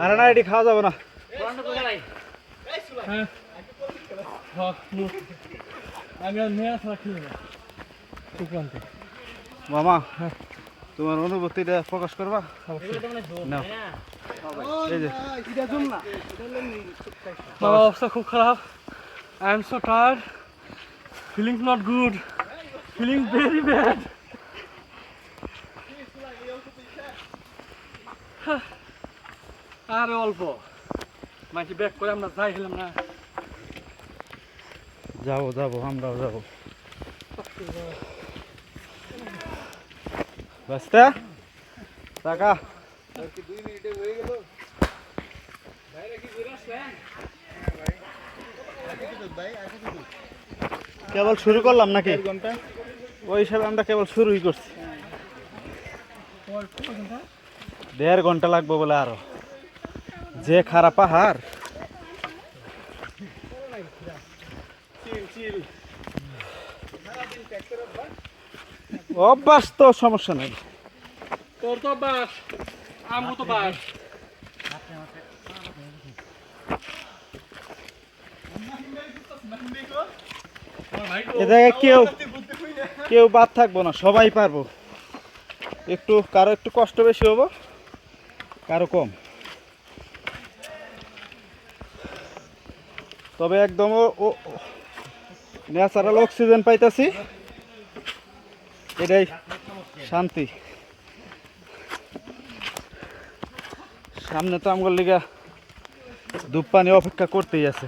আরে না এটি খাওয়া যাবে না। মামা তোমার অনুভূতিটা প্রকাশ করবা? অবস্থা খুব খারাপ। I am so tired, feeling not good, feeling very bad. আরে অল্প মাঝে ব্যাক করে আমরা যাই হলাম না। যাবো যাবো, আমরাও যাবো। বাস্তা টাকা কেবল শুরু করলাম নাকি? ওই হিসাবে আমরা কেবল শুরুই করছি। 1.5 ঘন্টা লাগবে বলে। আরো যে খারাপ পাহাড়, অভ্যাস তো সমস্যা নেই। তোর তো বাস, আমু তো বাস। এ জায়গায় কেউ বাদ থাকবো না, সবাই পারবো। কারো একটু কষ্ট বেশি হবো, কারো কম। তবে একদম ন্যাচারাল অক্সিজেন পাইতেছি, এটাই শান্তি। সামনে তো আমগর লিগা ধূপ পানি অপেক্ষা করতেই আছে।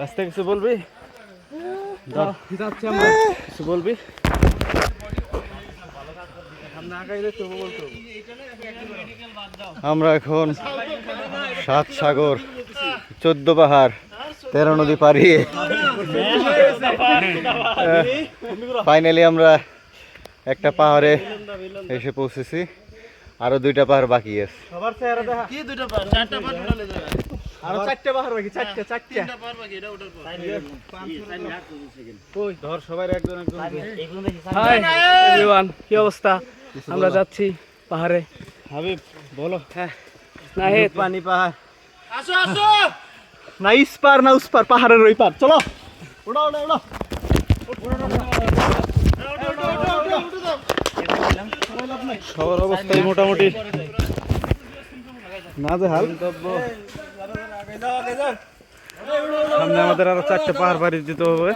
রাস্তায় কিছু বলবি? কিছু বলবি? আমরা এখন 7 সাগর 14 পাহাড় 13 নদী পাড়িয়ে ফাইনালি আমরা একটা পাহাড়ে এসে পৌঁছেছি। আরো 2টা পাহাড় বাকি আছে। সবার চেহারা দেখা কি 2টা পাহাড়? 4টা পাহাড় উঠালে যাবে। আরো 4টা পাহাড় বাকি, 4টা 3টা পাহাড় বাকি, এটা ওঠার পর। কই ধর সবাই একজন একজন। হাই এভরিওয়ান, কি অবস্থা? আমরা যাচ্ছি পাহাড়ে। হাবিব বলো। হ্যাঁ নাহিদ, পানি পাহাড়। আসো আসো। না ইস পার না উস পার, পাহাড়ের ওই পার। চলো ওড়া ওড়া ওড়া। সবার অবস্থায় মোটামুটি না যে হাল। সামনে আমাদের আরো 4টে পাহাড় পাড়ি দিতে হবে।